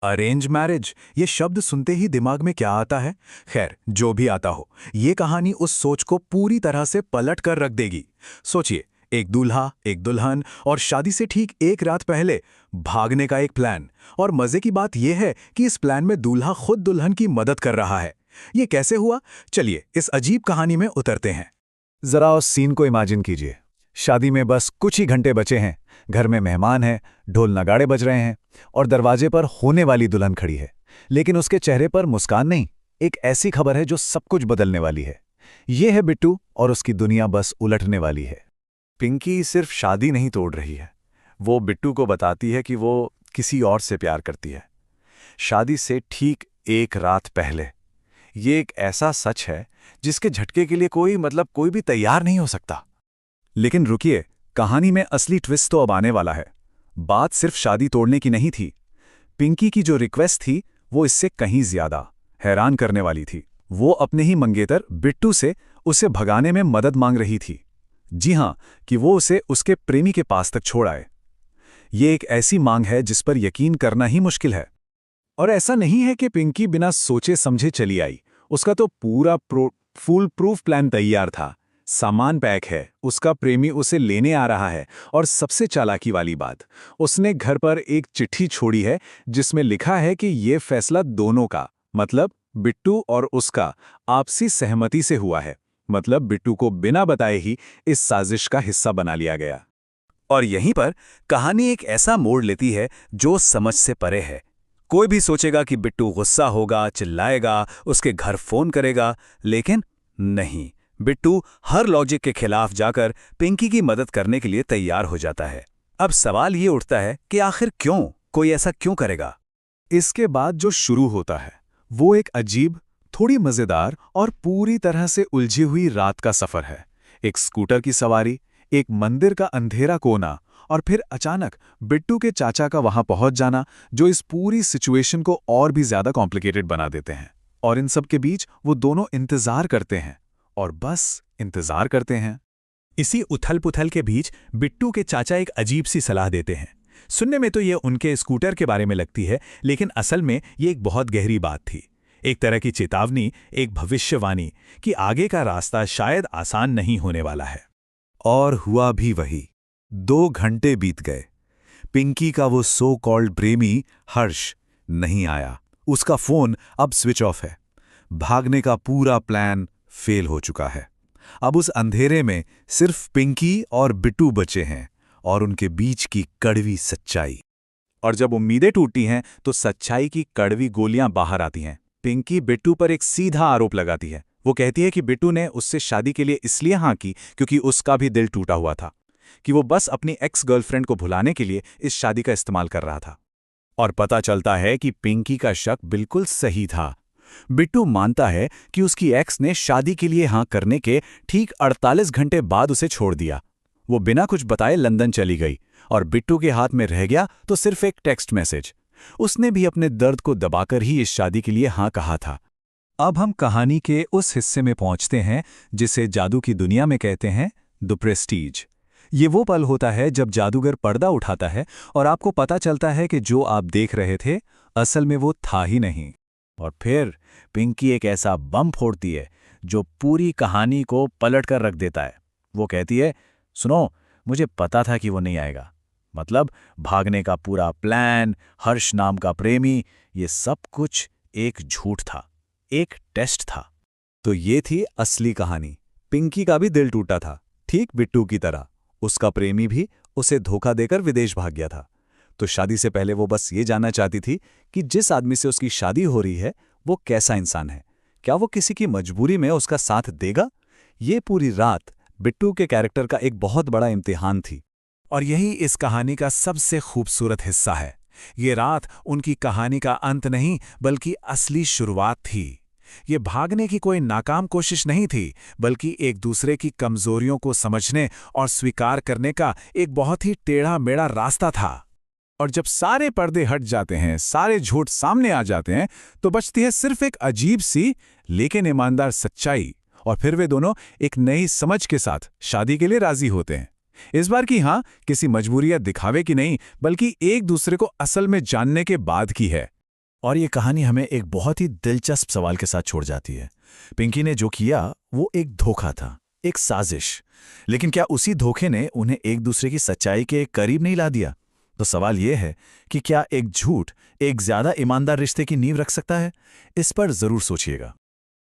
Arrange marriage, ये शब्द सुनते ही दिमाग में क्या आता है? खैर, जो भी आता हो, ये कहानी उस सोच को पूरी तरह से पलट कर रख देगी। सोचिए, एक दूल्हा, एक दुल्हन और शादी से ठीक एक रात पहले भागने का एक प्लान। और मजे की बात यह है कि इस प्लान में दूल्हा खुद दुल्हन की मदद कर रहा है। ये कैसे हुआ? चलिए इस अजीब कहानी में उतरते हैं। जरा उस सीन को इमेजिन कीजिए। शादी में बस कुछ ही घंटे बचे हैं, घर में मेहमान हैं, ढोल नगाड़े बज रहे हैं और दरवाजे पर होने वाली दुल्हन खड़ी है। लेकिन उसके चेहरे पर मुस्कान नहीं, एक ऐसी खबर है जो सब कुछ बदलने वाली है। ये है बिट्टू और उसकी दुनिया बस उलटने वाली है। पिंकी सिर्फ शादी नहीं तोड़ रही है, वो बिट्टू को बताती है कि वो किसी और से प्यार करती है, शादी से ठीक एक रात पहले। ये एक ऐसा सच है जिसके झटके के लिए कोई भी तैयार नहीं हो सकता। लेकिन रुकिए, कहानी में असली ट्विस्ट तो अब आने वाला है। बात सिर्फ शादी तोड़ने की नहीं थी। पिंकी की जो रिक्वेस्ट थी वो इससे कहीं ज्यादा हैरान करने वाली थी। वो अपने ही मंगेतर बिट्टू से उसे भगाने में मदद मांग रही थी। जी हां, कि वो उसे उसके प्रेमी के पास तक छोड़ आए। ये एक ऐसी मांग है जिस पर यकीन करना ही मुश्किल है। और ऐसा नहीं है कि पिंकी बिना सोचे समझे चली आई। उसका तो पूरा फुल प्रूफ प्लान तैयार था। सामान पैक है, उसका प्रेमी उसे लेने आ रहा है और सबसे चालाकी वाली बात, उसने घर पर एक चिट्ठी छोड़ी है जिसमें लिखा है कि यह फैसला दोनों का, मतलब बिट्टू और उसका, आपसी सहमति से हुआ है। मतलब बिट्टू को बिना बताए ही इस साजिश का हिस्सा बना लिया गया। और यहीं पर कहानी एक ऐसा मोड़ लेती है जो समझ से परे है। कोई भी सोचेगा कि बिट्टू गुस्सा होगा, चिल्लाएगा, उसके घर फोन करेगा, लेकिन नहीं, बिट्टू हर लॉजिक के खिलाफ जाकर पिंकी की मदद करने के लिए तैयार हो जाता है। अब सवाल ये उठता है कि आखिर क्यों, कोई ऐसा क्यों करेगा? इसके बाद जो शुरू होता है वो एक अजीब, थोड़ी मजेदार और पूरी तरह से उलझी हुई रात का सफर है। एक स्कूटर की सवारी, एक मंदिर का अंधेरा कोना और फिर अचानक बिट्टू के चाचा का वहां पहुंच जाना, जो इस पूरी सिचुएशन को और भी ज्यादा कॉम्प्लिकेटेड बना देते हैं। और इन सब के बीच वो दोनों इंतजार करते हैं और बस इंतजार करते हैं। इसी उथल-पुथल के बीच बिट्टू के चाचा एक अजीब सी सलाह देते हैं। सुनने में तो ये उनके स्कूटर के बारे में लगती है, लेकिन असल में ये एक बहुत गहरी बात थी। एक तरह की चेतावनी, एक भविष्यवाणी कि आगे का रास्ता शायद आसान नहीं होने वाला है। और हुआ भी वही। 2 घंटे बीत गए। पिंकी का वो सो कॉल्ड प्रेमी हर्ष नहीं आया। उसका फोन अब स्विच ऑफ है। भागने का पूरा प्लान फेल हो चुका है। अब उस अंधेरे में सिर्फ पिंकी और बिट्टू बचे हैं और उनके बीच की कड़वी सच्चाई। और जब उम्मीदें टूटती हैं तो सच्चाई की कड़वी गोलियां बाहर आती हैं। पिंकी बिट्टू पर एक सीधा आरोप लगाती है। वो कहती है कि बिट्टू ने उससे शादी के लिए इसलिए हाँ की क्योंकि उसका भी दिल टूटा हुआ था, कि वो बस अपनी एक्स गर्लफ्रेंड को भुलाने के लिए इस शादी का इस्तेमाल कर रहा था। और पता चलता है कि पिंकी का शक बिल्कुल सही था। बिट्टू मानता है कि उसकी एक्स ने शादी के लिए हाँ करने के ठीक 48 घंटे बाद उसे छोड़ दिया। वो बिना कुछ बताए लंदन चली गई और बिट्टू के हाथ में रह गया तो सिर्फ एक टेक्स्ट मैसेज। उसने भी अपने दर्द को दबाकर ही इस शादी के लिए हाँ कहा था। अब हम कहानी के उस हिस्से में पहुंचते हैं जिसे जादू की दुनिया में कहते हैं द प्रेस्टीज। ये वो पल होता है जब जादूगर पर्दा उठाता है और आपको पता चलता है कि जो आप देख रहे थे असल में वो था ही नहीं। और फिर पिंकी एक ऐसा बम फोड़ती है जो पूरी कहानी को पलट कर रख देता है। वो कहती है, सुनो, मुझे पता था कि वो नहीं आएगा। मतलब भागने का पूरा प्लान, हर्ष नाम का प्रेमी, ये सब कुछ एक झूठ था, एक टेस्ट था। तो ये थी असली कहानी। पिंकी का भी दिल टूटा था, ठीक बिट्टू की तरह। उसका प्रेमी भी उसे धोखा देकर विदेश भाग गया था। तो शादी से पहले वो बस ये जानना चाहती थी कि जिस आदमी से उसकी शादी हो रही है वो कैसा इंसान है, क्या वो किसी की मजबूरी में उसका साथ देगा। ये पूरी रात बिट्टू के कैरेक्टर का एक बहुत बड़ा इम्तिहान थी। और यही इस कहानी का सबसे खूबसूरत हिस्सा है। ये रात उनकी कहानी का अंत नहीं बल्कि असली शुरुआत थी। ये भागने की कोई नाकाम कोशिश नहीं थी, बल्कि एक दूसरे की कमजोरियों को समझने और स्वीकार करने का एक बहुत ही टेढ़ा मेढ़ा रास्ता था। और जब सारे पर्दे हट जाते हैं, सारे झूठ सामने आ जाते हैं, तो बचती है सिर्फ एक अजीब सी लेकिन ईमानदार सच्चाई। और फिर वे दोनों एक नई समझ के साथ शादी के लिए राजी होते हैं। इस बार की हाँ किसी मजबूरी या दिखावे की नहीं, बल्कि एक दूसरे को असल में जानने के बाद की है। और ये कहानी हमें एक बहुत ही दिलचस्प सवाल के साथ छोड़ जाती है। पिंकी ने जो किया वो एक धोखा था, एक साजिश। लेकिन क्या उसी धोखे ने उन्हें एक दूसरे की सच्चाई के करीब नहीं ला दिया? तो सवाल यह है कि क्या एक झूठ एक ज्यादा ईमानदार रिश्ते की नींव रख सकता है? इस पर जरूर सोचिएगा।